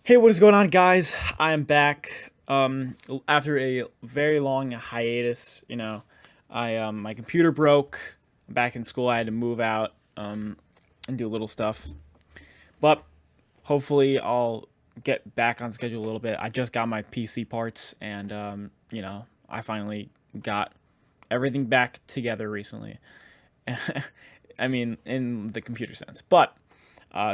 Hey, what is going on, guys? I'm back. After a very long hiatus, my computer broke. I'm back in school. I had to move out and do a little stuff, but hopefully I'll get back on schedule a little bit. I just got my PC parts, and I finally got everything back together recently. I mean, in the computer sense, but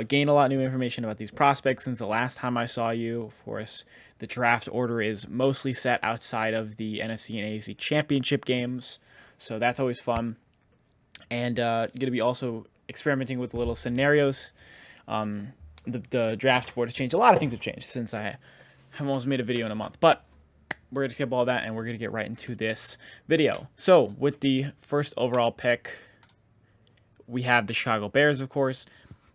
gained a lot of new information about these prospects since the last time I saw you. Of course, the draft order is mostly set outside of the NFC and AFC championship games, so that's always fun. And going to be also experimenting with little scenarios. The draft board has changed. A lot of things have changed since I have almost made a video in a month, but we're going to skip all that and we're going to get right into this video. So, with the first overall pick, we have the Chicago Bears, of course.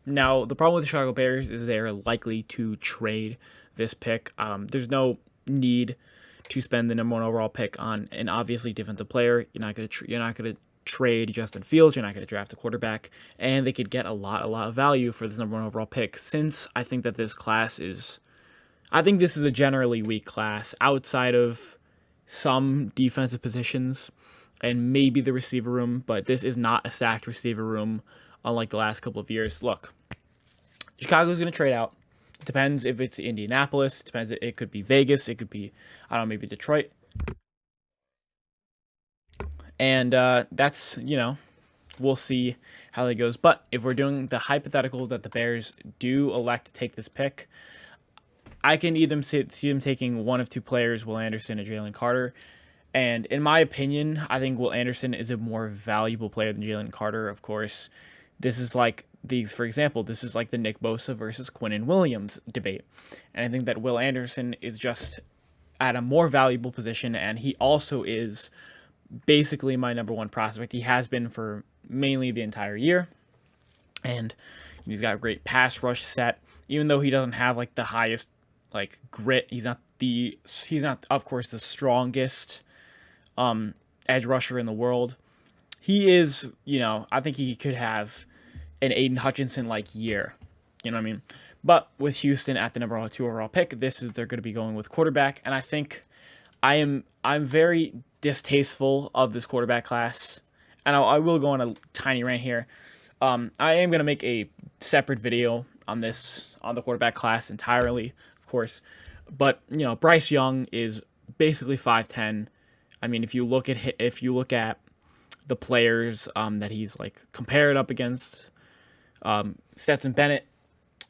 Now, the problem with the Chicago Bears is they're likely to trade this pick. There's no need to spend the number one overall pick on an obviously defensive player. You're not gonna trade Justin Fields. You're not gonna draft a quarterback, and they could get a lot of value for this number one overall pick. Since I think that I think this is a generally weak class outside of some defensive positions and maybe the receiver room, but this is not a stacked receiver room unlike the last couple of years. Look, Chicago's going to trade out. It depends if it's Indianapolis. It depends. It could be Vegas. It could be, I don't know, maybe Detroit. And we'll see how that goes. But if we're doing the hypothetical that the Bears do elect to take this pick, I can either see them taking one of two players, Will Anderson or Jalen Carter. And in my opinion, I think Will Anderson is a more valuable player than Jalen Carter. Of course, this is like for example, this is like the Nick Bosa versus Quinnen Williams debate. And I think that Will Anderson is just at a more valuable position, and he also is basically my number one prospect. He has been for mainly the entire year, and he's got a great pass rush set. Even though he doesn't have like the highest like grit, he's not of course the strongest edge rusher in the world. He is, I think he could have an Aiden Hutchinson like year. You know what I mean? But with Houston at the number 2 overall pick, they're going to be going with quarterback, and I think I'm very distasteful of this quarterback class, and I will go on a tiny rant here. I am going to make a separate video on the quarterback class entirely, of course. But Bryce Young is basically 5'10". I mean, if you look at the players that he's like compared up against, Stetson Bennett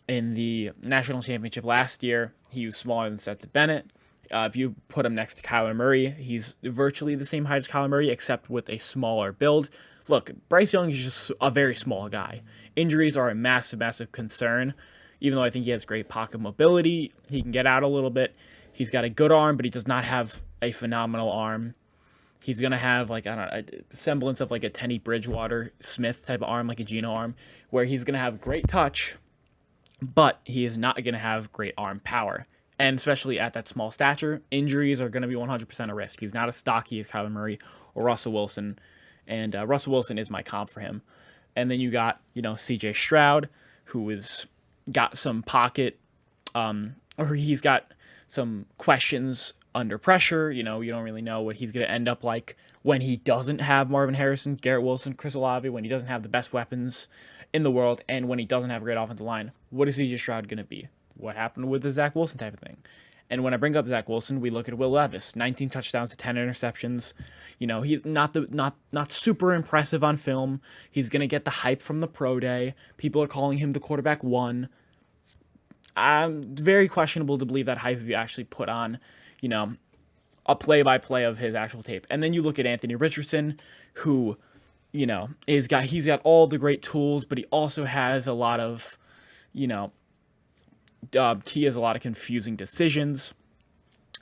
in the national championship last year, he was smaller than Stetson Bennett. If you put him next to Kyler Murray, he's virtually the same height as Kyler Murray, except with a smaller build. Look, Bryce Young is just a very small guy. Injuries are a massive concern. Even though I think he has great pocket mobility, he can get out a little bit. He's got a good arm, but he does not have a phenomenal arm. He's going to have, like, I don't know, a semblance of, like, a Teddy Bridgewater Smith type of arm, like a Geno arm, where he's going to have great touch, but he is not going to have great arm power. And especially at that small stature, injuries are going to be 100% a risk. He's not as stocky as Kyler Murray or Russell Wilson, and Russell Wilson is my comp for him. And then you got, C.J. Stroud, who is got some pocket, or he's got some questions under pressure. You don't really know what he's going to end up like when he doesn't have Marvin Harrison, Garrett Wilson, Chris Olave, when he doesn't have the best weapons in the world, and when he doesn't have a great offensive line. What is C.J. Stroud going to be? What happened with the Zach Wilson type of thing? And when I bring up Zach Wilson, we look at Will Levis, 19 touchdowns to 10 interceptions. He's not super impressive on film. He's going to get the hype from the pro day. People are calling him the quarterback one. Very questionable to believe that hype if you actually put on, a play-by-play of his actual tape. And then you look at Anthony Richardson, who, he's got all the great tools, but he also has a lot of, he has a lot of confusing decisions.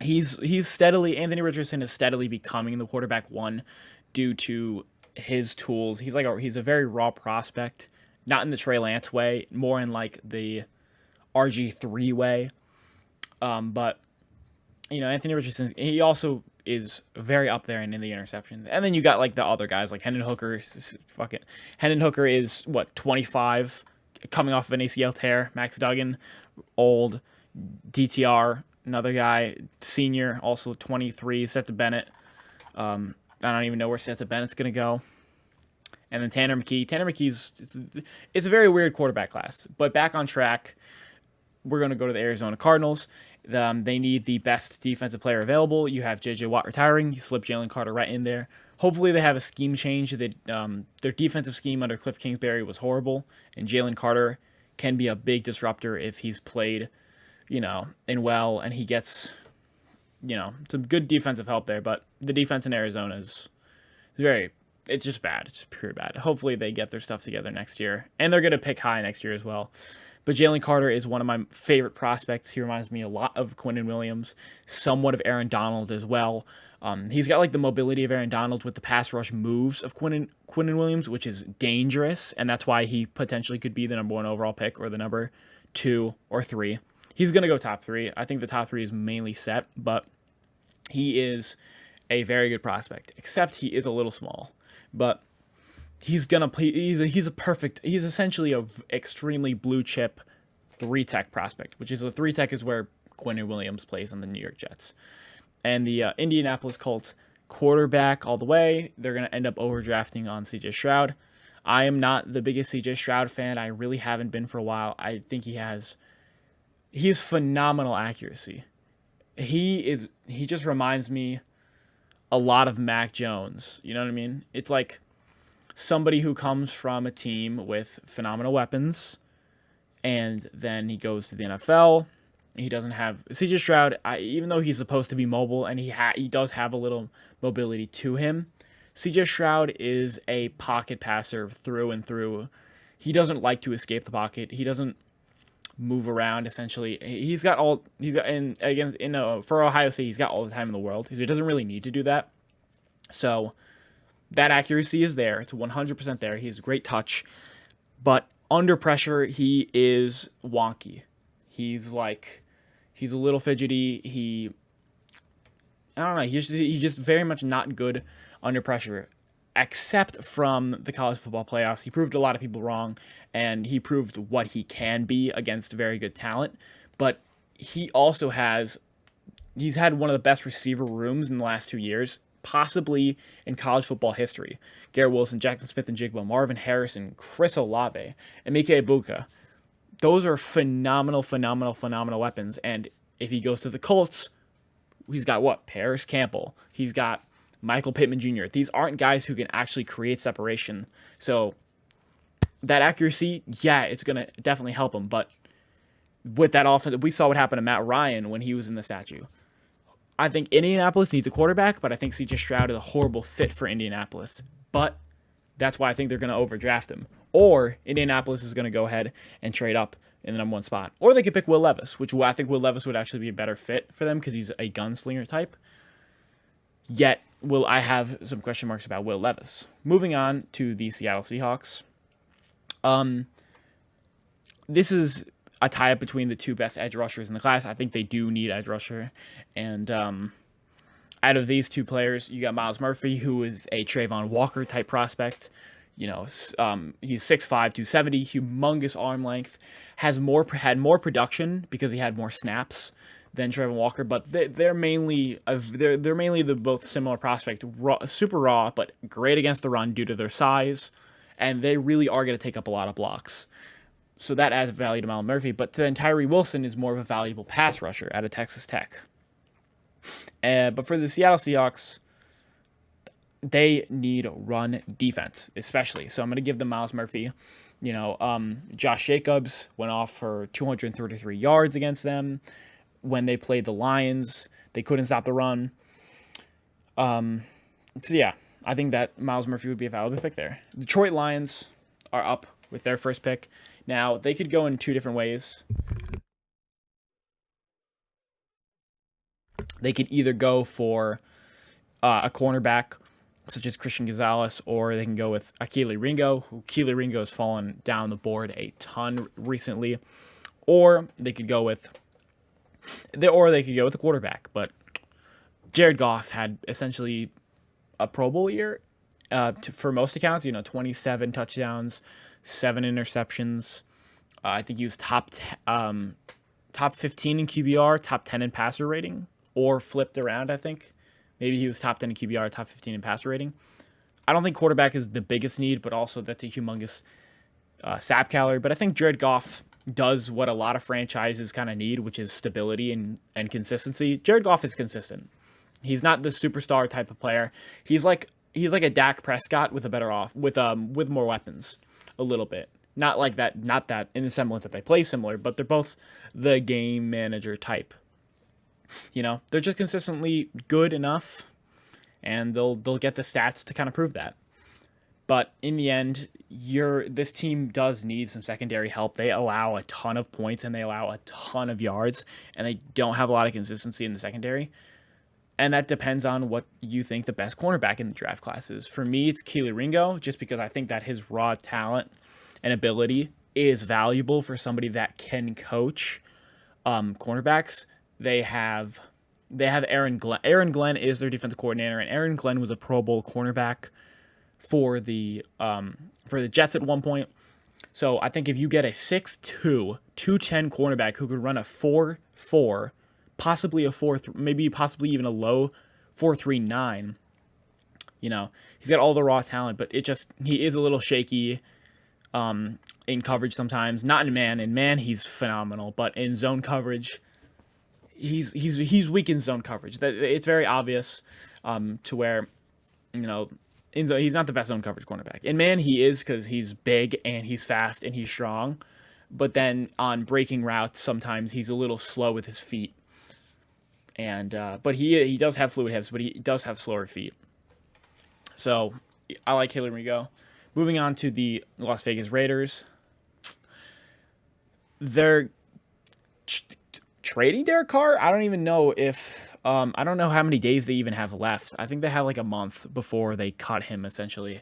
Anthony Richardson is steadily becoming the quarterback one due to his tools. He's a very raw prospect, not in the Trey Lance way, more in like the RG3 way. But Anthony Richardson, he also is very up there in the interceptions. And then you got like the other guys like Hendon Hooker. Hendon Hooker is 25, coming off of an ACL tear. Max Duggan, old. DTR, another guy, senior, also 23, Seth Bennett. I don't even know where Seth Bennett's going to go. And then Tanner McKee. Tanner McKee's, it's a very weird quarterback class. But back on track, we're going to go to the Arizona Cardinals. They need the best defensive player available. You have J.J. Watt retiring. You slip Jalen Carter right in there. Hopefully they have a scheme change. Their defensive scheme under Cliff Kingsbury was horrible, and Jalen Carter can be a big disruptor if he's played, and well, and he gets, some good defensive help there. But the defense in Arizona is it's just bad. It's just pure bad. Hopefully they get their stuff together next year, and they're going to pick high next year as well. But Jalen Carter is one of my favorite prospects. He reminds me a lot of Quinnen Williams, somewhat of Aaron Donald as well. He's got the mobility of Aaron Donald with the pass rush moves of Quinnen Williams, which is dangerous, and that's why he potentially could be the number 1 overall pick or the number 2 or 3. He's going to go top 3. I think the top 3 is mainly set, but he is a very good prospect, except he is a little small. But he's gonna play. He's essentially a extremely blue chip 3-tech prospect, which is a 3-tech is where Quinnen Williams plays on the New York Jets. And the Indianapolis Colts quarterback all the way. They're gonna end up overdrafting on C.J. Stroud. I am not the biggest C.J. Stroud fan. I really haven't been for a while. I think he has phenomenal accuracy. He just reminds me a lot of Mac Jones. You know what I mean? It's like somebody who comes from a team with phenomenal weapons, and then he goes to the NFL. He doesn't have C.J. Stroud. Even though he's supposed to be mobile, and he does have a little mobility to him, C.J. Stroud is a pocket passer through and through. He doesn't like to escape the pocket. He doesn't move around. Essentially, for Ohio State, he's got all the time in the world. He doesn't really need to do that. So that accuracy is there. It's 100% there. He has great touch, but under pressure, he is wonky. He's a little fidgety. I don't know. He's just very much not good under pressure, except from the college football playoffs. He proved a lot of people wrong, and he proved what he can be against very good talent. But he's had one of the best receiver rooms in the last 2 years, possibly in college football history. Garrett Wilson, Jackson Smith-Njigba, Marvin Harrison, Chris Olave, and Mike Ibuka. Those are phenomenal weapons. And if he goes to the Colts, he's got Paris Campbell. He's got Michael Pittman Jr. These aren't guys who can actually create separation. So that accuracy, it's going to definitely help him. But with that offense, we saw what happened to Matt Ryan when he was in the statue. I think Indianapolis needs a quarterback, but I think C.J. Stroud is a horrible fit for Indianapolis. But that's why I think they're going to overdraft him. Or Indianapolis is going to go ahead and trade up in the number 1 spot. Or they could pick Will Levis, which I think Will Levis would actually be a better fit for them because he's a gunslinger type. Yet, I have some question marks about Will Levis. Moving on to the Seattle Seahawks. This is a tie-up between the 2 best edge rushers in the class. I think they do need edge rusher. And out of these 2 players, you got Myles Murphy, who is a Trayvon Walker type prospect. He's 6'5", 270, humongous arm length, had more production because he had more snaps than Trayvon Walker, but they're mainly the both similar prospect, super raw, but great against the run due to their size, and they really are going to take up a lot of blocks. So that adds value to Myles Murphy, but then Tyree Wilson is more of a valuable pass rusher out of Texas Tech. But for the Seattle Seahawks, they need run defense, especially. So I'm going to give them Myles Murphy. Josh Jacobs went off for 233 yards against them. When they played the Lions, they couldn't stop the run. I think that Myles Murphy would be a valuable pick there. Detroit Lions are up with their first pick. Now, they could go in 2 different ways. They could either go for a cornerback, such as Christian Gonzalez, or they can go with Kelee Ringo, who Kelee Ringo has fallen down the board a ton recently. Or they could go with a quarterback. But Jared Goff had essentially a Pro Bowl year for most accounts. 27 touchdowns, 7 interceptions. I think he was top top 15 in QBR, top 10 in passer rating, or flipped around, I think. Maybe he was top 10 in QBR, top 15 in passer rating. I don't think quarterback is the biggest need, but also that's a humongous sap calorie. But I think Jared Goff does what a lot of franchises kind of need, which is stability and consistency. Jared Goff is consistent. He's not the superstar type of player. He's like a Dak Prescott with a better with more weapons, a little bit. Not like that, not that in the semblance that they play similar, but they're both the game manager type. You know, they're just consistently good enough, and they'll get the stats to kind of prove that. But in the end, this team does need some secondary help. They allow a ton of points and they allow a ton of yards, and they don't have a lot of consistency in the secondary. And that depends on what you think the best cornerback in the draft class is. For me, it's Kelee Ringo, just because I think that his raw talent and ability is valuable for somebody that can coach cornerbacks. They have Aaron Glenn. Aaron Glenn is their defensive coordinator, and Aaron Glenn was a Pro Bowl cornerback for the Jets at one point. So I think if you get a 6'2", 210 cornerback who could run a 4.4, possibly a 4.3, maybe possibly even a low 4.39, you know, he's got all the raw talent, but he is a little shaky in coverage sometimes. Not in man. In man, he's phenomenal, but in zone coverage, he's weak in zone coverage. It's very obvious to where, you know, he's not the best zone coverage cornerback. In man, he is, because he's big and he's fast and he's strong. But then on breaking routes, sometimes he's a little slow with his feet. And but he does have fluid hips, but he does have slower feet. So I like Kelee Ringo. Moving on to the Las Vegas Raiders. They're trading Derek Carr. I don't even know if I don't know how many days they even have left. I think they have like a month before they cut him, essentially.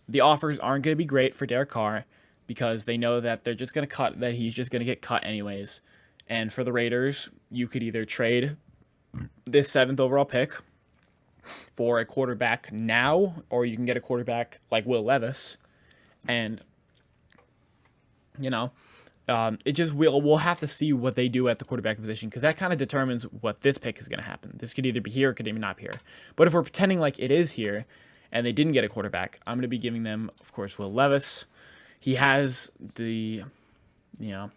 The offers aren't going to be great for Derek Carr because they know that they're just going to that he's just going to get cut anyways. And for the Raiders, you could either trade this 7th overall pick for a quarterback now, or you can get a quarterback like Will Levis. And, you know, we'll have to see what they do at the quarterback position, because that kind of determines what this pick is going to happen. This could either be here, or could even not be here. But if we're pretending like it is here and they didn't get a quarterback, I'm going to be giving them, of course, Will Levis. He has the, you know,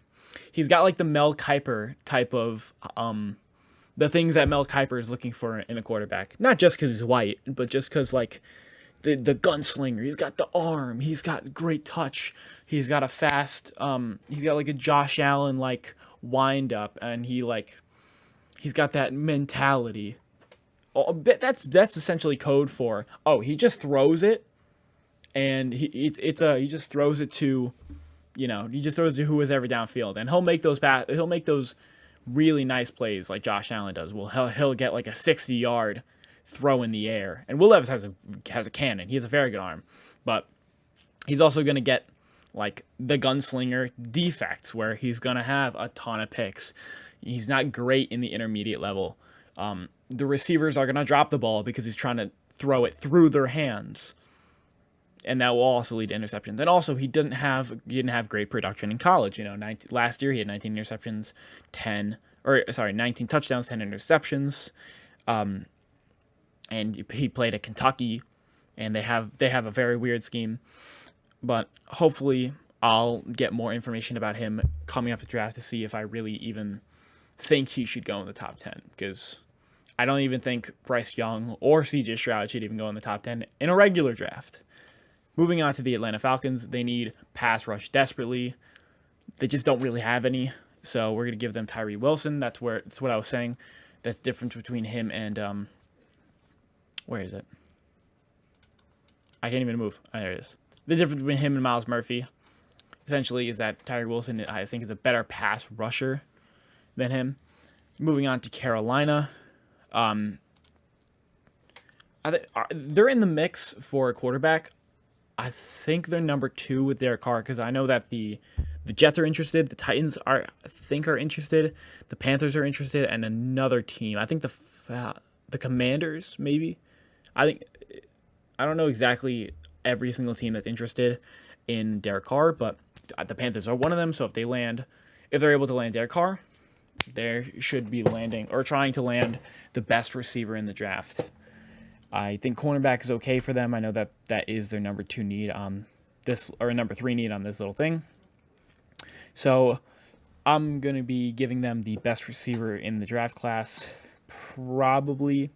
he's got like the Mel Kiper type of the things that Mel Kiper is looking for in a quarterback. Not just because he's white, but just because, like, the gunslinger. He's got the arm. He's got great touch. He's got a fast, he's got, like, a Josh Allen, like, wind-up. And he's got that mentality. That's essentially code for, he just throws it. And he just throws it to, you know, he just throws it to who is ever downfield. And he'll make those really nice plays like Josh Allen does. Well, he'll get like a 60-yard throw in the air. And Will Levis has a cannon. He has a very good arm. But he's also going to get like the gunslinger defects where he's going to have a ton of picks. He's not great in the intermediate level. The receivers are going to drop the ball because he's trying to throw it through their hands. And that will also lead to interceptions. And also, he didn't have great production in college. You know, last year he had 19 interceptions, 19 touchdowns, 10 interceptions. And he played at Kentucky, and they have a very weird scheme. But hopefully, I'll get more information about him coming up to draft to see if I really even think he should go in the top 10. Because I don't even think Bryce Young or C.J. Stroud should even go in the top 10 in a regular draft. Moving on to the Atlanta Falcons, they need pass rush desperately. They just don't really have any, so we're going to give them Tyree Wilson. That's what I was saying. That's the difference between him and, where is it? I can't even move. Oh, there it is. The difference between him and Myles Murphy, essentially, is that Tyree Wilson, I think, is a better pass rusher than him. Moving on to Carolina, they're in the mix for a quarterback. I think they're number 2 with Derek Carr, because I know that the Jets are interested, the Titans are interested, the Panthers are interested, and another team. I think the Commanders, maybe. I don't know exactly every single team that's interested in Derek Carr, but the Panthers are one of them. So if they're able to land Derek Carr, they should be landing or trying to land the best receiver in the draft. I think cornerback is okay for them. I know that that is their number 2 need on this, or number 3 need on this little thing. So I'm going to be giving them the best receiver in the draft class. Probably.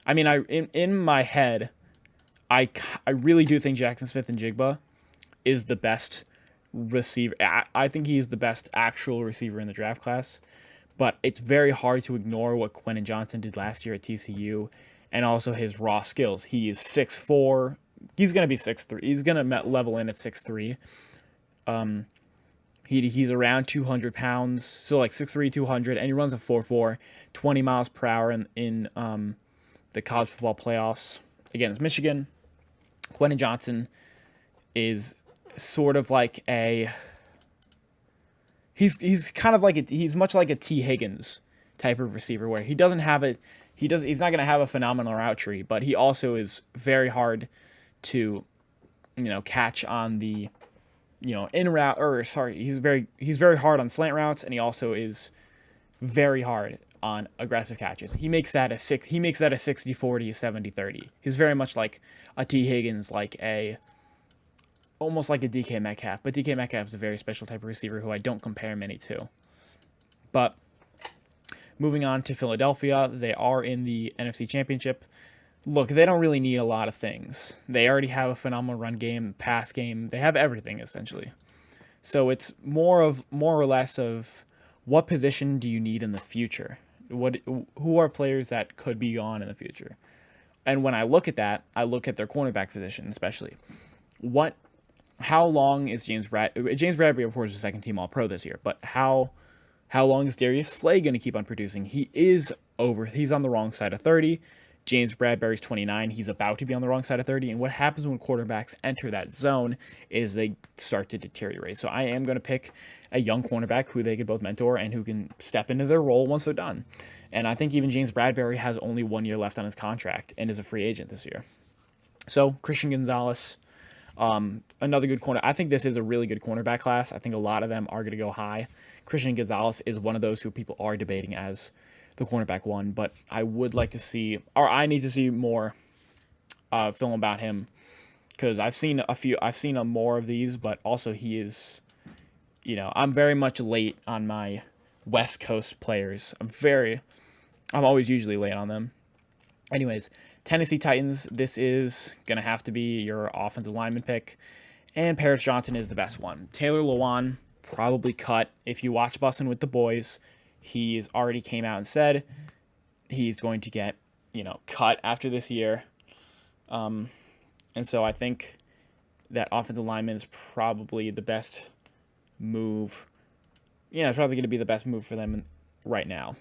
I mean, in my head, I really do think Jackson Smith-Njigba is the best receiver. I think he is the best actual receiver in the draft class. But it's very hard to ignore what Quentin Johnson did last year at TCU and also his raw skills. He is 6'4". He's going to be 6'3". He's going to level in at 6'3". He's around 200 pounds, so like 6'3", 200, and he runs a 4.4, 20 miles per hour in the college football playoffs against Michigan. Quentin Johnson is sort of like a... He's kind of like he's much like a T. Higgins type of receiver, where he doesn't have a... He's not going to have a phenomenal route tree, but he also is very hard to, catch on the, in route, or sorry, he's very hard on slant routes, and he also is very hard on aggressive catches. He makes that a 60-40, a 70-30. He's very much like a T. Higgins, almost like a DK Metcalf, but DK Metcalf is a very special type of receiver who I don't compare many to. But moving on to Philadelphia, they are in the NFC Championship. Look, they don't really need a lot of things. They already have a phenomenal run game, pass game. They have everything, essentially. So it's more or less of what position do you need in the future? Who are players that could be gone in the future? And when I look at that, I look at their cornerback position, especially. How long is James Bradbury, of course, is second-team All-Pro this year, but how long is Darius Slay going to keep on producing? He's on the wrong side of 30. James Bradbury's 29. He's about to be on the wrong side of 30. And what happens when quarterbacks enter that zone is they start to deteriorate. So I am going to pick a young cornerback who they could both mentor and who can step into their role once they're done. And I think even James Bradbury has only 1 year left on his contract and is a free agent this year. So Christian Gonzalez, another good corner. I think this is a really good cornerback class. I think a lot of them are going to go high. Christian Gonzalez is one of those who people are debating as the cornerback 1, but I would like to see, or I need to see more film about him, because I've seen more of these, but also he is, I'm very much late on my West Coast players. I'm always usually late on them. Anyways, Tennessee Titans, this is going to have to be your offensive lineman pick, and Paris Johnson is the best one. Taylor Lewan, probably cut. If you watch Bussin' with the Boys, he's already came out and said he's going to get, cut after this year. And so I think that offensive lineman is probably the best move. It's probably going to be the best move for them right now,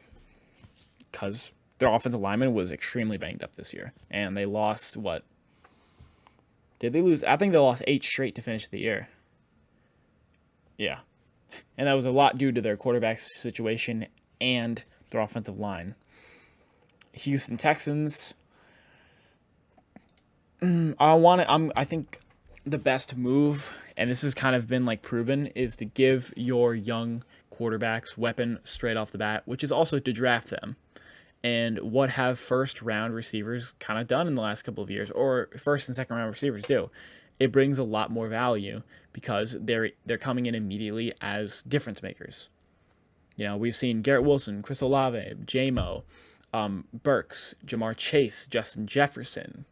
because their offensive lineman was extremely banged up this year, and they lost what? Did they lose? I think they lost 8 straight to finish the year. Yeah. And that was a lot due to their quarterback situation and their offensive line. Houston Texans. I think the best move, and this has kind of been proven, is to give your young quarterbacks weapon straight off the bat, which is also to draft them. And what have first round receivers kind of done in the last couple of years, or first and second round receivers do? It brings a lot more value because they're coming in immediately as difference makers. We've seen Garrett Wilson, Chris Olave, J-Mo, Burks, Jamar Chase, Justin Jefferson,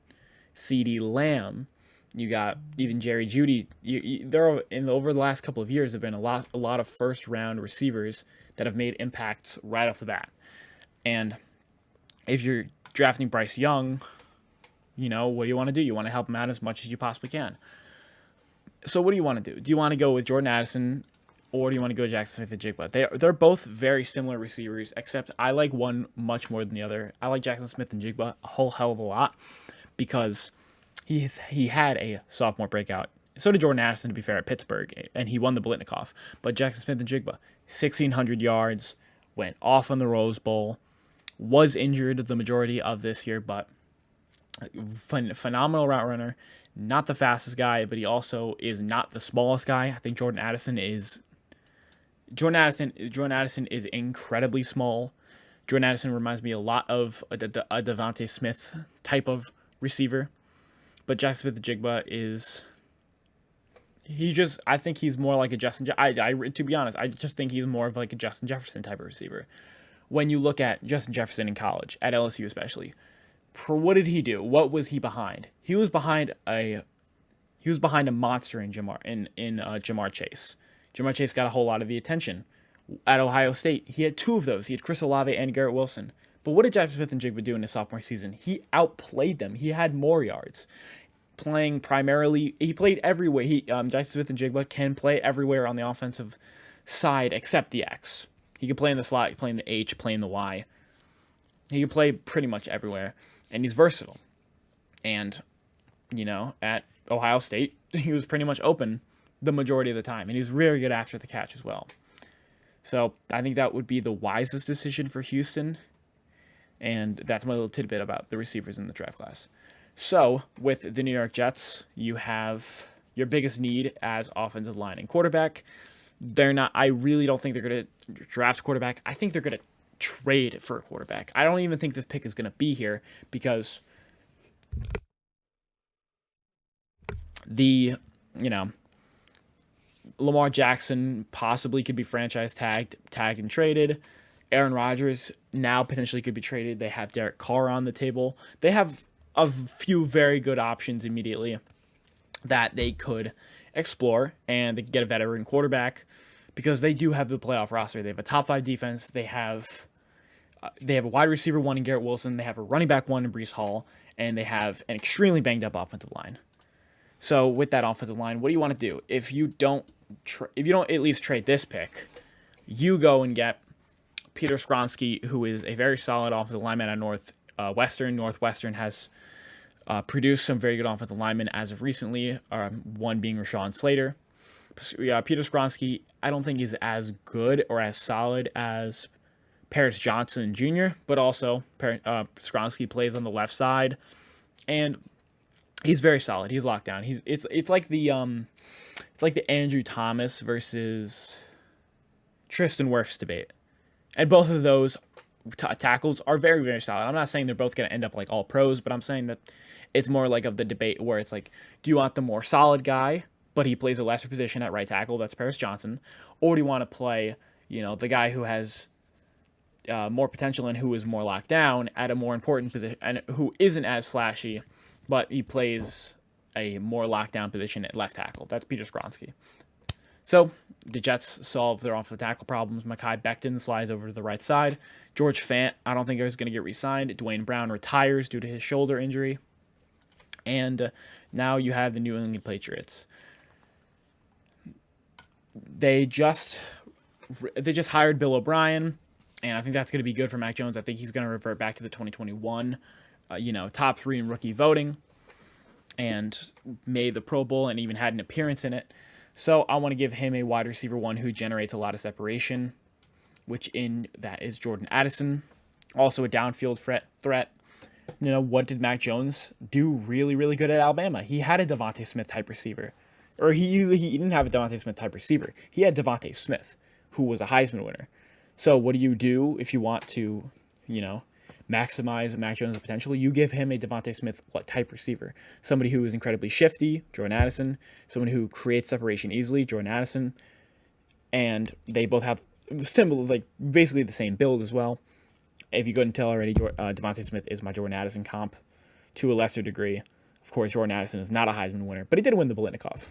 CeeDee Lamb. You got even Jerry Jeudy. Over the last couple of years, there have been a lot of first round receivers that have made impacts right off the bat. And if you're drafting Bryce Young, what do you want to do? You want to help him out as much as you possibly can. So what do you want to do? Do you want to go with Jordan Addison, or do you want to go Jackson Smith-Njigba? They're both very similar receivers, except I like one much more than the other. I like Jackson Smith-Njigba a whole hell of a lot because he had a sophomore breakout. So did Jordan Addison, to be fair, at Pittsburgh, and he won the Blitnikoff. But Jackson Smith-Njigba, 1,600 yards, went off on the Rose Bowl, was injured the majority of this year, but phenomenal route runner. Not the fastest guy, but he also is not the smallest guy. I think Jordan Addison is Jordan Addison is incredibly small. Jordan Addison reminds me a lot of a Devontae Smith type of receiver, but Jackson Smith-Njigba is I think he's more like a to be honest, I just think he's more of like a Justin Jefferson type of receiver. When you look at Justin Jefferson in college, at LSU especially, what did he do? What was he behind? He was behind a monster in Jamar Chase. Jamar Chase got a whole lot of the attention. At Ohio State, he had two of those. He had Chris Olave and Garrett Wilson. But what did Jackson Smith-Njigba do in his sophomore season? He outplayed them. He had more yards. Playing primarily, he played everywhere. Jackson Smith-Njigba can play everywhere on the offensive side except the X. He can play in the slot, play in the H, play in the Y. He can play pretty much everywhere, and he's versatile. And, at Ohio State, he was pretty much open the majority of the time, and he was really good after the catch as well. So I think that would be the wisest decision for Houston, and that's my little tidbit about the receivers in the draft class. So with the New York Jets, you have your biggest need as offensive line and quarterback. I really don't think they're going to draft a quarterback. I think they're going to trade for a quarterback. I don't even think this pick is going to be here because Lamar Jackson possibly could be franchise tagged and traded. Aaron Rodgers now potentially could be traded. They have Derek Carr on the table. They have a few very good options immediately that they could explore, and they could get a veteran quarterback because they do have the playoff roster. They have a top 5 defense. They have a wide receiver 1 in Garrett Wilson. They have a running back 1 in Breece Hall, and they have an extremely banged up offensive line. So with that offensive line, what do you want to do? If you don't at least trade this pick, you go and get Peter Skronsky, who is a very solid offensive lineman at Northwestern. Northwestern has produced some very good offensive linemen as of recently, one being Rashawn Slater. Peter Skronsky, I don't think is as good or as solid as Paris Johnson Jr., but also Skronsky plays on the left side, and he's very solid. He's locked down. It's like the Andrew Thomas versus Tristan Wirfs debate, and both of those tackles are very, very solid. I'm not saying they're both going to end up like all pros, but I'm saying that it's more like of the debate where it's like, do you want the more solid guy, but he plays a lesser position at right tackle, that's Paris Johnson, or do you want to play, the guy who has more potential and who is more locked down at a more important position and who isn't as flashy, but he plays a more lockdown position at left tackle. That's Peter Skronsky. So the Jets solve their offensive tackle problems. Mekhi Becton slides over to the right side. George Fant, I don't think is going to get re-signed. Dwayne Brown retires due to his shoulder injury. And now you have the New England Patriots. They just hired Bill O'Brien, and I think that's going to be good for Mac Jones. I think he's going to revert back to the 2021, top 3 in rookie voting, and made the Pro Bowl and even had an appearance in it. So I want to give him a wide receiver 1 who generates a lot of separation, which in that is Jordan Addison, also a downfield threat. What did Mac Jones do really, really good at Alabama? He had a Devontae Smith type receiver. Or he didn't have a Devontae Smith type receiver. He had Devontae Smith, who was a Heisman winner. So what do you do if you want to, maximize Mac Jones' potential? You give him a Devontae Smith type receiver. Somebody who is incredibly shifty, Jordan Addison. Someone who creates separation easily, Jordan Addison. And they both have basically the same build as well. If you couldn't tell already, Devontae Smith is my Jordan Addison comp to a lesser degree. Of course, Jordan Addison is not a Heisman winner, but he did win the Biletnikoff.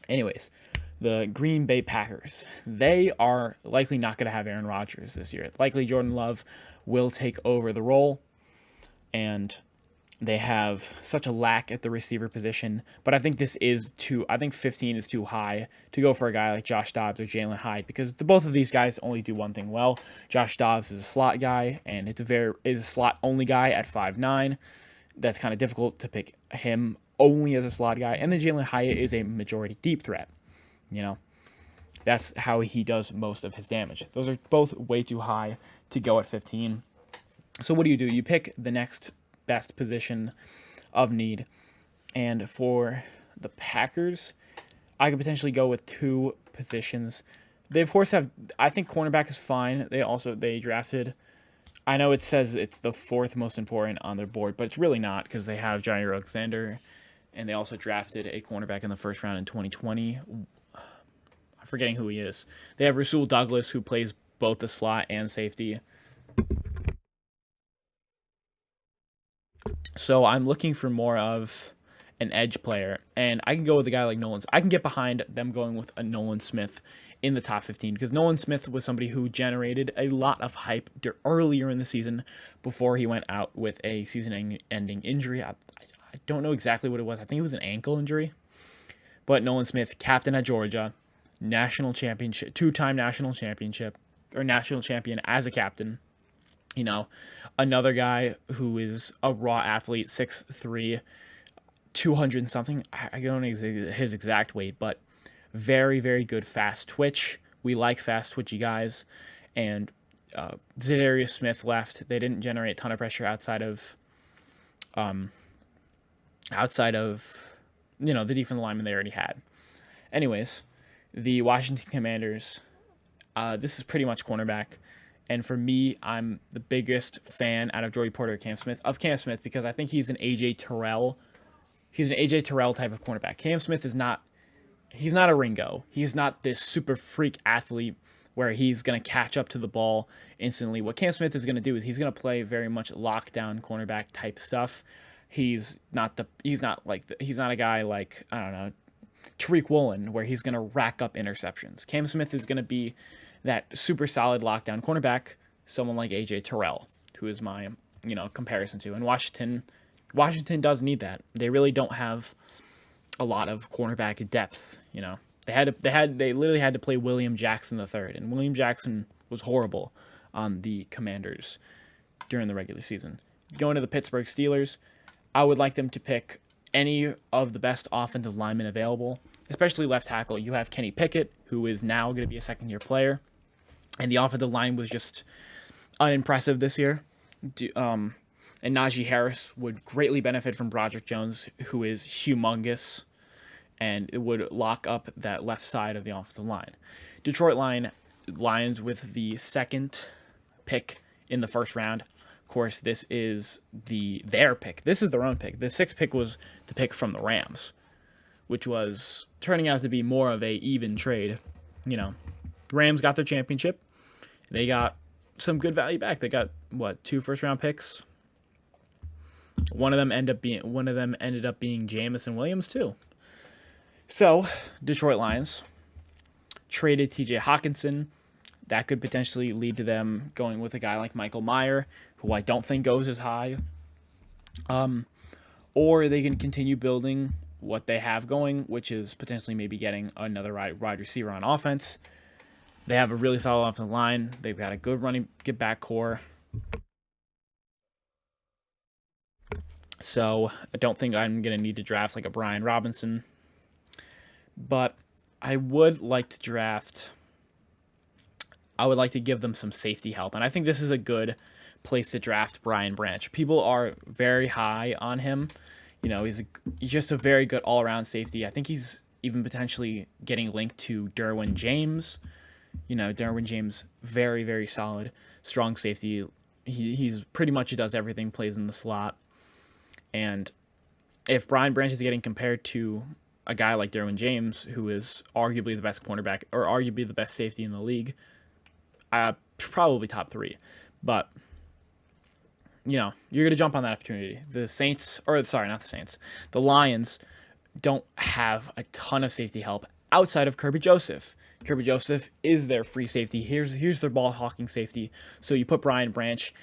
Anyways, the Green Bay Packers. They are likely not going to have Aaron Rodgers this year. Likely Jordan Love will take over the role, and they have such a lack at the receiver position. But I think I think 15 is too high to go for a guy like Josh Dobbs or Jalen Hyde, because both of these guys only do one thing well. Josh Dobbs is a slot guy, and is a slot only guy at 5'9". That's kind of difficult to pick him only as a slot guy. And then Jalen Hyatt is a majority deep threat. That's how he does most of his damage. Those are both way too high to go at 15. So what do? You pick the next best position of need. And for the Packers, I could potentially go with 2 positions They of course have. I think cornerback is fine. They drafted. I know it says it's the fourth most important on their board, but it's really not because they have Jair Alexander, and they also drafted a cornerback in the first round in 2020. I'm forgetting who he is. They have Rasul Douglas, who plays both the slot and safety. So I'm looking for more of an edge player, and I can go with a guy like Nolan. I can get behind them going with a Nolan Smith in the top 15 because Nolan Smith was somebody who generated a lot of hype earlier in the season before he went out with a season-ending injury. I don't know exactly what it was. I think it was an ankle injury. But Nolan Smith, captain at Georgia, national championship, two-time national championship, or national champion as a captain. You know, another guy who is a raw athlete, 6'3", 200 and something. I don't know his exact weight, but very, very good fast twitch. We like fast twitchy guys. And Zadarius Smith left. They didn't generate a ton of pressure outside of the defensive lineman they already had. Anyways, the Washington Commanders, this is pretty much cornerback. And for me, I'm the biggest fan out of Joey Porter of Cam Smith because I think he's an A.J. Terrell. He's an A.J. Terrell type of cornerback. Cam Smith is not, he's not a Ringo. He's not this super freak athlete where he's going to catch up to the ball instantly. What Cam Smith is going to do is he's going to play very much lockdown cornerback type stuff. He's not a guy like, I don't know, Tariq Woolen, where he's going to rack up interceptions. Cam Smith is going to be that super solid lockdown cornerback, someone like A.J. Terrell, who is my, comparison to. And Washington does need that. They really don't have a lot of cornerback depth, They literally had to play William Jackson III, and William Jackson was horrible on the Commanders during the regular season. Going to the Pittsburgh Steelers, I would like them to pick any of the best offensive linemen available, especially left tackle. You have Kenny Pickett, who is now going to be a second-year player, and the offensive line was just unimpressive this year. And Najee Harris would greatly benefit from Broderick Jones, who is humongous, and it would lock up that left side of the offensive line. Detroit Lions with the second pick in the first round. Of course, this is their pick. This is their own pick. The sixth pick was the pick from the Rams, which was turning out to be more of a even trade. Rams got their championship. They got some good value back. They got 2 first-round picks. One of them ended up being Jamison Williams too. So, Detroit Lions traded T.J. Hawkinson. That could potentially lead to them going with a guy like Michael Mayer, who I don't think goes as high. Or they can continue building what they have going, which is potentially maybe getting another wide receiver on offense. They have a really solid offensive line. They've got a good back core. So I don't think I'm going to need to draft like a Brian Robinson. But I would like to give them some safety help. And I think this is a good place to draft Brian Branch. People are very high on him. He's just a very good all-around safety. I think he's even potentially getting linked to Derwin James. Derwin James, very, very solid, strong safety. He's pretty much does everything, plays in the slot. And if Brian Branch is getting compared to a guy like Derwin James, who is arguably the best cornerback or arguably the best safety in the league, probably top 3. But, you're going to jump on that opportunity. The Lions don't have a ton of safety help outside of Kirby Joseph. Kirby Joseph is their free safety. Here's their ball hawking safety. So you put Brian Branch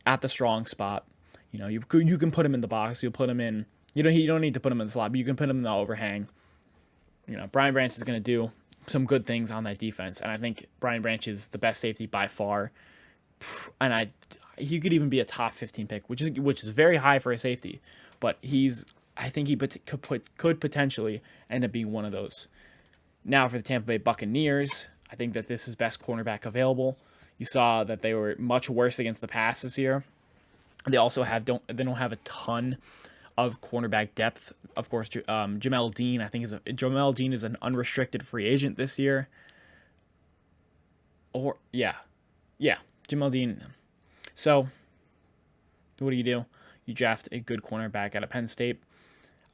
at the strong spot. You can put him in the box. You'll put him in. You don't need to put him in the slot, but you can put him in the overhang. Brian Branch is going to do some good things on that defense, and I think Brian Branch is the best safety by far. And he could even be a top 15 pick, which is very high for a safety, but I think he could potentially end up being one of those. Now for the Tampa Bay Buccaneers, I think that this is best cornerback available. You saw that they were much worse against the pass this year. They also don't have a ton of cornerback depth. Of course, Jamel Dean, Jamel Dean is an unrestricted free agent this year. Or, yeah. Yeah, Jamel Dean. So, what do? You draft a good cornerback out of Penn State.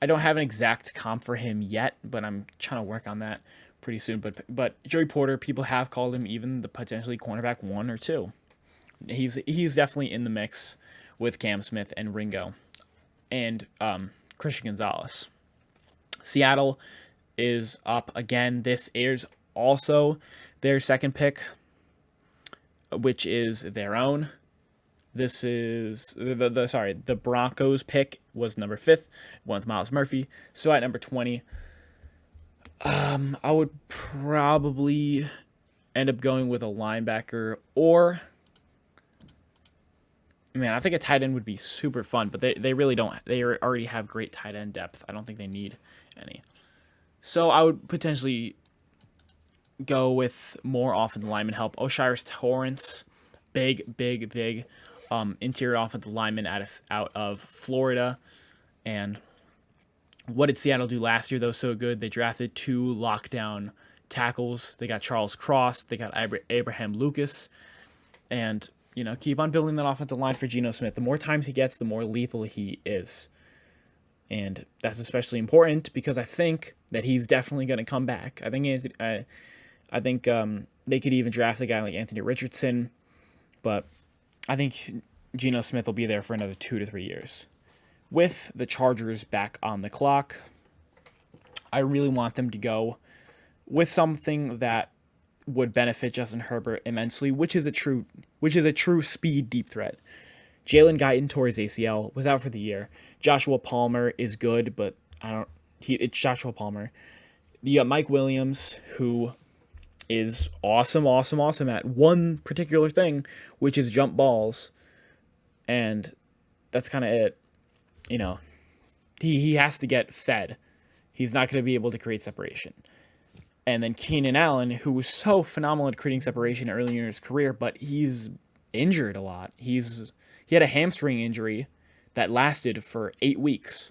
I don't have an exact comp for him yet, but I'm trying to work on that pretty soon. But Joey Porter, people have called him even the potentially cornerback 1 or 2. He's definitely in the mix with Cam Smith and Ringo and Christian Gonzalez. Seattle is up again. This is also their second pick, which is their own. This is the Broncos pick was number 5th, went with Myles Murphy. So at number 20, I would probably end up going with a linebacker, or man, I think a tight end would be super fun, but they really don't. They already have great tight end depth. I don't think they need any. So I would potentially go with more offensive lineman help. O'Shirus Torrance, big interior offensive lineman out of Florida. And what did Seattle do last year, though, so good? They drafted 2 lockdown tackles. They got Charles Cross. They got Abraham Lucas. And, keep on building that offensive line for Geno Smith. The more times he gets, the more lethal he is. And that's especially important because I think that he's definitely going to come back. I think they could even draft a guy like Anthony Richardson, but I think Geno Smith will be there for another 2 to 3 years. With the Chargers back on the clock, I really want them to go with something that would benefit Justin Herbert immensely, which is a true speed deep threat. Jalen Guyton tore his ACL, was out for the year. Joshua Palmer is good, but it's Joshua Palmer. You got Mike Williams, who is awesome at one particular thing, which is jump balls. And that's kind of it. He has to get fed. He's not going to be able to create separation. And then Keenan Allen, who was so phenomenal at creating separation early in his career, but he's injured a lot. He had a hamstring injury that lasted for 8 weeks.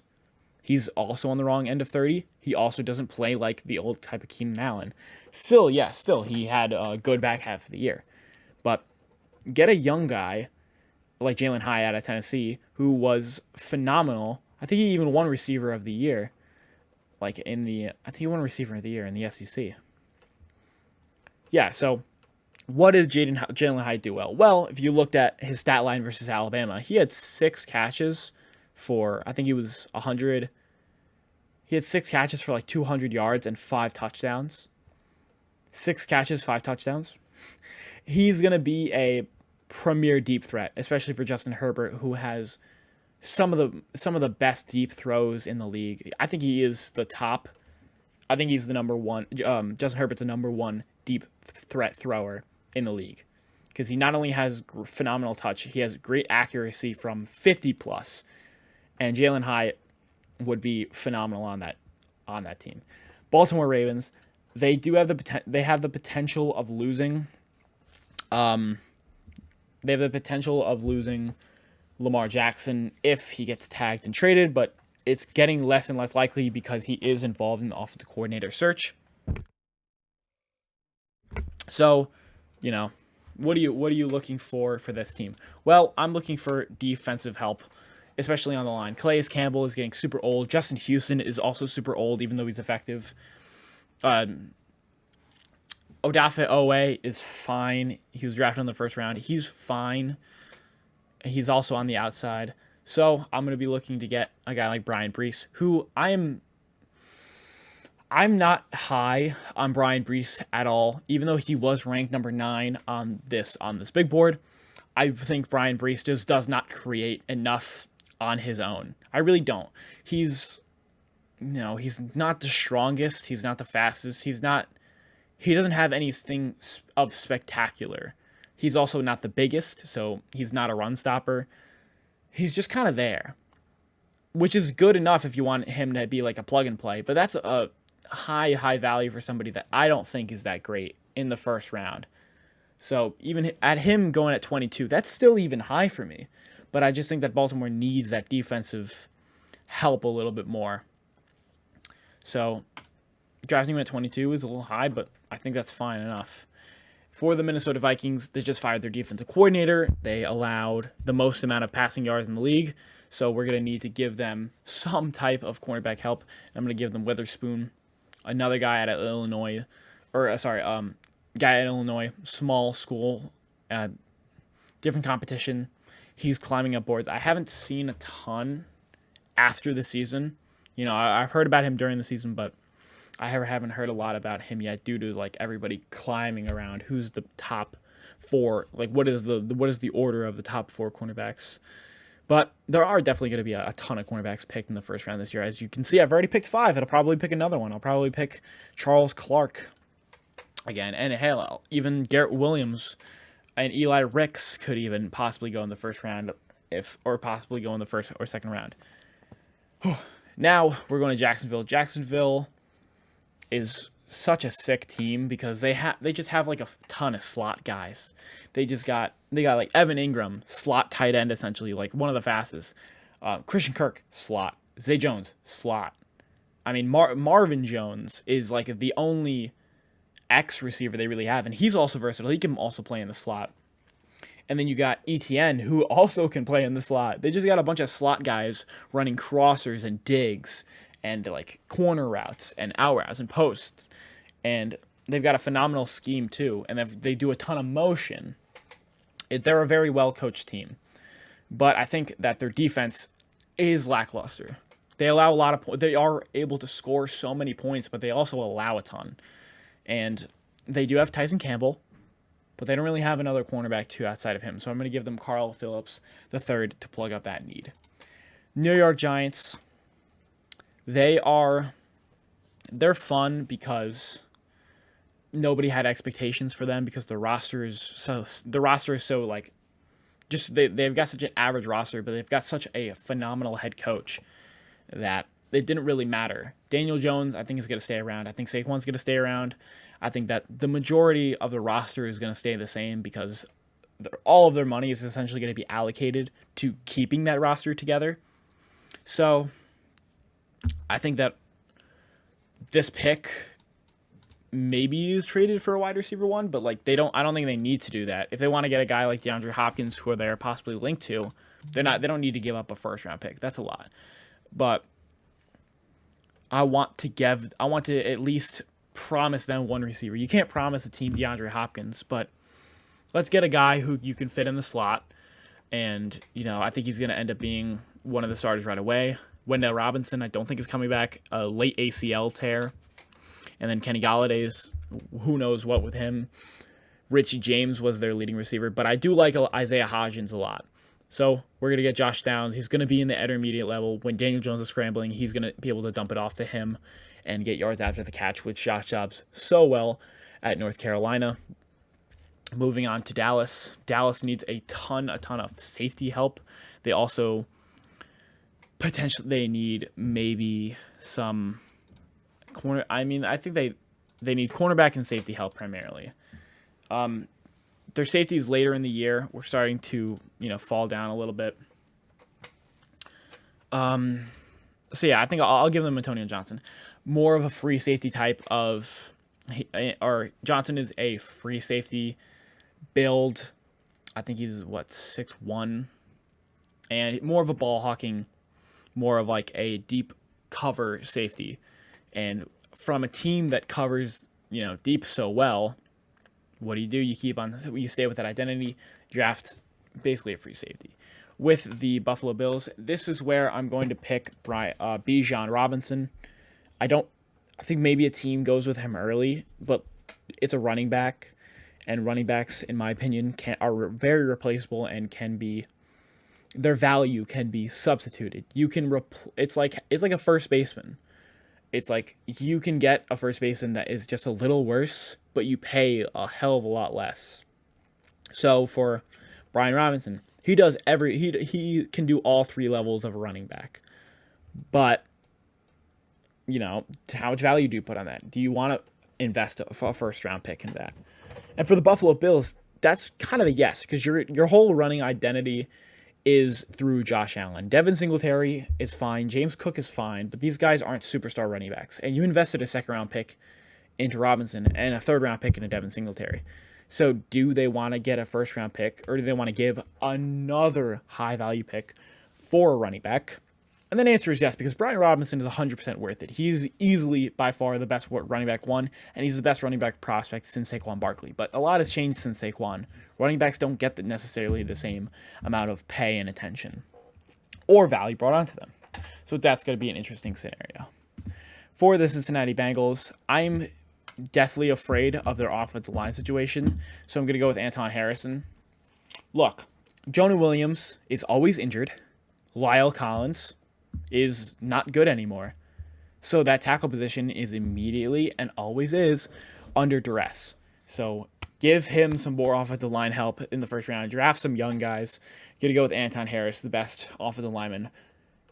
He's also on the wrong end of 30. He also doesn't play like the old type of Keenan Allen. Still, he had a good back half of the year. But get a young guy like Jalen Hyatt out of Tennessee, who was phenomenal. I think he even won receiver of the year. I think he won receiver of the year in the SEC. Yeah, so what did Jalen Hyatt do well? Well, if you looked at his stat line versus Alabama, he had 6 catches for, I think he was 100. He had 6 catches for 200 yards and 5 touchdowns. 6 catches, 5 touchdowns. He's going to be a premier deep threat, especially for Justin Herbert, who has some of the best deep throws in the league. I think he is the top. I think he's the number one. Justin Herbert's the number 1 deep threat thrower in the league because he not only has phenomenal touch, he has great accuracy from 50 plus, and Jalen Hyatt would be phenomenal on that team. Baltimore Ravens, they have the potential of losing. They have the potential of losing Lamar Jackson if he gets tagged and traded, but it's getting less and less likely because he is involved in the offensive coordinator search. So, what are you looking for this team? Well, I'm looking for defensive help, especially on the line. Calais Campbell is getting super old. Justin Houston is also super old, even though he's effective. Odafe Owe is fine. He was drafted in the first round. He's fine. He's also on the outside. So I'm going to be looking to get a guy like Brian Brees, who I'm not high on Brian Brees at all, even though he was ranked number 9 on this big board. I think Brian Brees just does not create enough on his own. I really don't. He's not the strongest. He's not the fastest. He doesn't have anything of spectacular. He's also not the biggest, so he's not a run stopper. He's just kind of there, which is good enough if you want him to be like a plug and play, but that's a high value for somebody that I don't think is that great in the first round. So even at him going at 22, that's still even high for me, but I just think that Baltimore needs that defensive help a little bit more. So drafting him at 22 is a little high, but I think that's fine enough. For the Minnesota Vikings, they just fired their defensive coordinator. They allowed the most amount of passing yards in the league. So we're going to need to give them some type of cornerback help. I'm going to give them Witherspoon, another guy at Illinois, guy at Illinois, small school, different competition. He's climbing up boards. I haven't seen a ton after the season. You know, I've heard about him during the season, but I haven't heard a lot about him yet due to like everybody climbing around who's the top 4, like what is the order of the top 4 cornerbacks. But there are definitely going to be a ton of cornerbacks picked in the first round this year. As you can see, I've already picked 5. I'll probably pick another one. I'll probably pick Charles Clark again. And hell, even Garrett Williams and Eli Ricks could even possibly go in the first round or possibly go in the first or second round. Now we're going to Jacksonville. Jacksonville is such a sick team because they just have like a ton of slot guys. They got like Evan Ingram, slot tight end essentially, like one of the fastest. Christian Kirk, slot. Zay Jones, slot. I mean, Marvin Jones is like the only X receiver they really have, and he's also versatile. He can also play in the slot. And then you got ETN, who also can play in the slot. They just got a bunch of slot guys running crossers and digs and like corner routes and out routes and posts. And they've got a phenomenal scheme too. And they do a ton of motion. They're a very well-coached team. But I think that their defense is lackluster. They allow a lot of they are able to score so many points, but they also allow a ton. And they do have Tyson Campbell, but they don't really have another cornerback too outside of him. So I'm going to give them Carl Phillips III to plug up that need. New York Giants, they're fun because nobody had expectations for them because the roster is so like just they've got such an average roster, but they've got such a phenomenal head coach that it didn't really matter. Daniel Jones, I think, is going to stay around. I think Saquon's going to stay around. I think that the majority of the roster is going to stay the same because all of their money is essentially going to be allocated to keeping that roster together. So I think that this pick maybe is traded for a wide receiver 1, but like I don't think they need to do that. If they want to get a guy like DeAndre Hopkins, who they're possibly linked to, they don't need to give up a first round pick. That's a lot. But I want to at least promise them one receiver. You can't promise a team DeAndre Hopkins, but let's get a guy who you can fit in the slot. And, you know, I think he's going to end up being one of the starters right away. Wendell Robinson, I don't think is coming back. A late ACL tear. And then Kenny Galladay's, who knows what with him. Richie James was their leading receiver. But I do like Isaiah Hodgins a lot. So we're going to get Josh Downs. He's going to be in the intermediate level. When Daniel Jones is scrambling, he's going to be able to dump it off to him and get yards after the catch, which Josh does so well at North Carolina. Moving on to Dallas. Dallas needs a ton of safety help. They also potentially need maybe some corner. I mean, I think they need cornerback and safety help primarily. Their safeties later in the year were starting to, fall down a little bit. So yeah, I think I'll give them Antonio Johnson. More of a free safety type or Johnson is a free safety build. I think he's 6'1", and more of a ball hawking, more of like a deep cover safety. And from a team that covers, deep so well, what do? You stay with that identity, draft basically a free safety. With the Buffalo Bills, this is where I'm going to pick Bijan Robinson. I think maybe a team goes with him early, but it's a running back, and running backs, in my opinion, are very replaceable and their value can be substituted. You can it's like a first baseman. It's like you can get a first baseman that is just a little worse, but you pay a hell of a lot less. So for Brian Robinson, he can do all 3 levels of a running back. But how much value do you put on that? Do you want to invest a first round pick in that? And for the Buffalo Bills, that's kind of a yes, because your whole running identity is through Josh Allen. Devin Singletary is fine. James Cook is fine, but these guys aren't superstar running backs. And you invested a second round pick into Robinson and a third round pick into Devin Singletary. So do they want to get a first round pick, or do they want to give another high value pick for a running back? And then the answer is yes, because Brian Robinson is 100% worth it. He's easily, by far, the best running back one, and he's the best running back prospect since Saquon Barkley. But a lot has changed since Saquon. Running backs don't get necessarily the same amount of pay and attention or value brought onto them. So that's going to be an interesting scenario. For the Cincinnati Bengals, I'm deathly afraid of their offensive line situation, so I'm going to go with Anton Harrison. Look, Jonah Williams is always injured. Lyle Collins is not good anymore. So that tackle position is immediately and always is under duress. So give him some more offensive line help in the first round. Draft some young guys. Going to go with Anton Harris, the best offensive lineman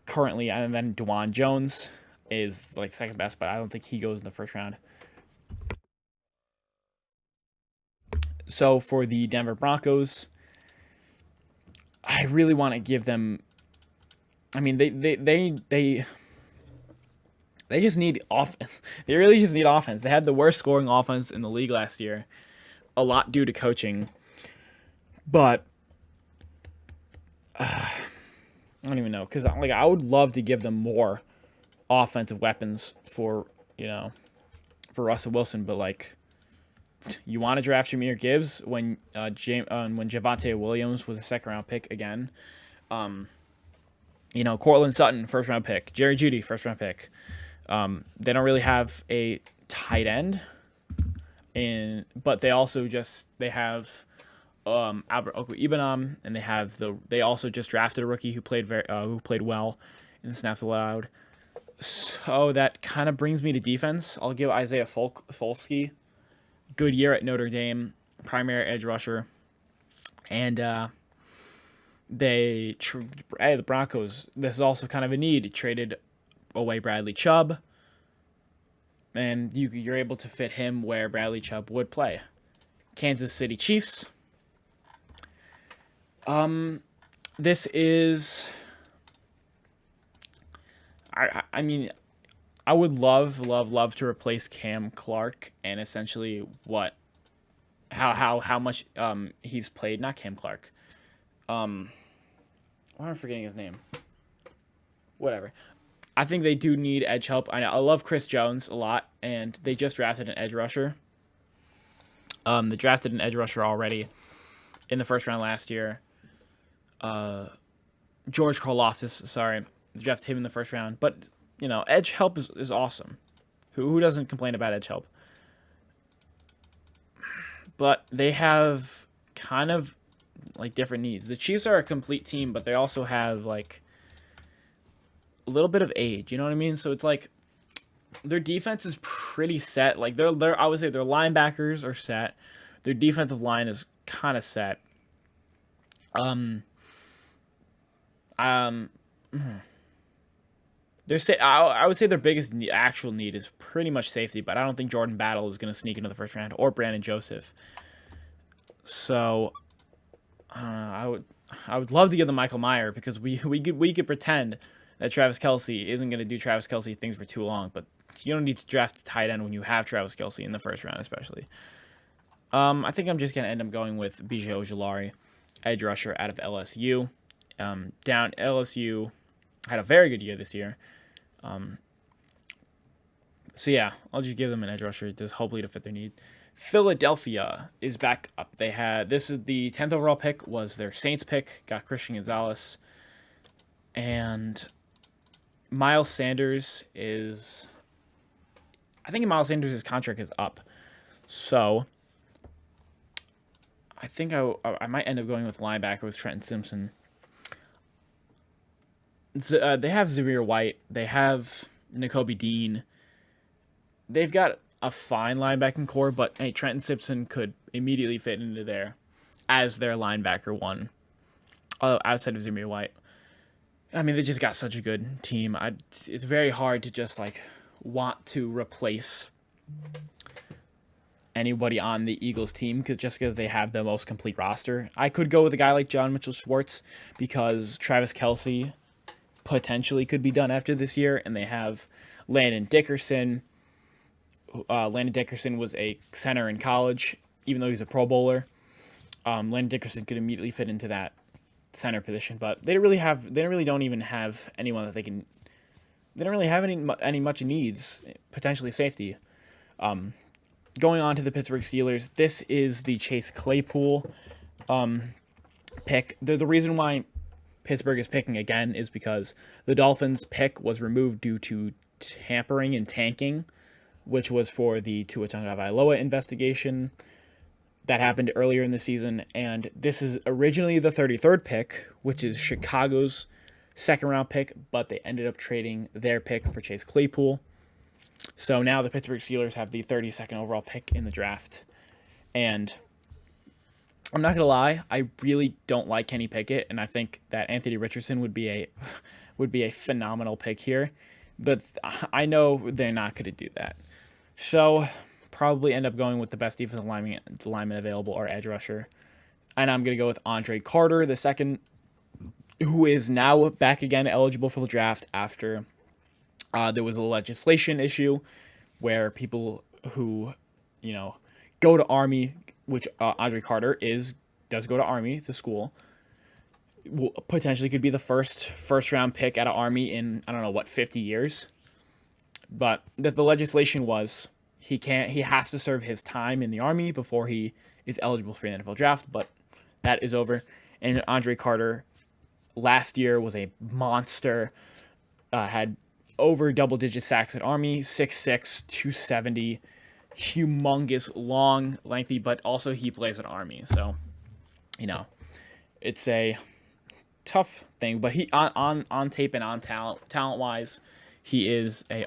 currently. And then Dwan Jones is like second best, but I don't think he goes in the first round. So for the Denver Broncos, I really want to give them. I mean, they just need offense. They really just need offense. They had the worst scoring offense in the league last year, a lot due to coaching. But I don't even know, because like I would love to give them more offensive weapons for Russell Wilson, but like you want to draft Jahmyr Gibbs when Javonte Williams was a second round pick again. Cortland Sutton, first round pick. Jerry Jeudy, first round pick. They don't really have a tight end, but they also they have Albert Okwuegbunam, and they also just drafted a rookie who played well in the snaps allowed. So that kind of brings me to defense. I'll give Isaiah Folsky good year at Notre Dame, primary edge rusher, and the Broncos. This is also kind of a need. Traded away Bradley Chubb, and you're able to fit him where Bradley Chubb would play. Kansas City Chiefs. This is. I mean, I would love to replace Cam Clark, and essentially how much he's played. Not Cam Clark. Why am I forgetting his name? Whatever. I think they do need edge help. I love Chris Jones a lot, and they just drafted an edge rusher. They drafted an edge rusher already in the first round last year. George Karlaftis, sorry. They drafted him in the first round. But, edge help is awesome. Who doesn't complain about edge help? But they have kind of like different needs. The Chiefs are a complete team, but they also have like a little bit of age. You know what I mean? So it's like their defense is pretty set. Like I would say their linebackers are set. Their defensive line is kind of set. I would say their biggest actual need is pretty much safety, but I don't think Jordan Battle is going to sneak into the first round, or Brandon Joseph. So I don't know. I would love to give them Michael Mayer, because we could pretend that Travis Kelce isn't going to do Travis Kelce things for too long, but you don't need to draft a tight end when you have Travis Kelce in the first round, especially. I think I'm just going to end up going with B.J. Ojulari, edge rusher out of LSU. LSU had a very good year this year. So yeah, I'll just give them an edge rusher, just hopefully to fit their need. Philadelphia is back up. This is the 10th overall pick, was their Saints pick, got Christian Gonzalez. And Miles Sanders I think Miles Sanders' contract is up. So I think I might end up going with linebacker with Trenton Simpson. They have Zamir White. They have Nakobe Dean. They've got a fine linebacking core, but hey, Trenton Simpson could immediately fit into there as their linebacker one, outside of Zamir White. I mean, they just got such a good team. It's very hard to just want to replace anybody on the Eagles team because they have the most complete roster. I could go with a guy like John Mitchell Schwartz because Travis Kelce potentially could be done after this year, and they have Landon Dickerson. Landon Dickerson was a center in college, even though he's a Pro Bowler. Landon Dickerson could immediately fit into that center position, but they don't even have anyone that they don't really have any much needs, potentially safety. Going on to the Pittsburgh Steelers, this is the Chase Claypool pick. The reason why Pittsburgh is picking again is because the Dolphins' pick was removed due to tampering and tanking, which was for the Tua Tagovailoa investigation that happened earlier in the season. And this is originally the 33rd pick, which is Chicago's second-round pick, but they ended up trading their pick for Chase Claypool. So now the Pittsburgh Steelers have the 32nd overall pick in the draft. And I'm not going to lie, I really don't like Kenny Pickett, and I think that Anthony Richardson would be a phenomenal pick here. But I know they're not going to do that. So probably end up going with the best defensive lineman available, or edge rusher. And I'm going to go with Andre Carter, the second, who is now back again eligible for the draft after there was a legislation issue where people who, go to Army, which Andre Carter does go to Army, the school, potentially could be the first round pick out of Army in, 50 years. But that the legislation was he has to serve his time in the Army before he is eligible for the NFL draft, but that is over. And Andre Carter last year was a monster, had over double-digit sacks at Army, 6'6", 270, humongous, long, lengthy, but also he plays at Army. So, it's a tough thing. But he on tape and on talent-wise, he's a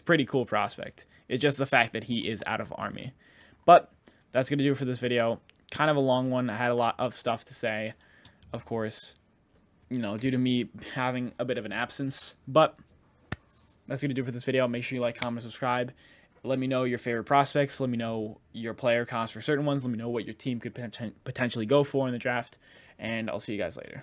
pretty cool prospect. It's just the fact that he is out of Army. But that's going to do it for this video. Kind of a long one. I had a lot of stuff to say, of course, due to me having a bit of an absence. But that's going to do it for this video. Make sure you like, comment, subscribe. Let me know your favorite prospects. Let me know your player costs for certain ones. Let me know what your team could potentially go for in the draft. And I'll see you guys later.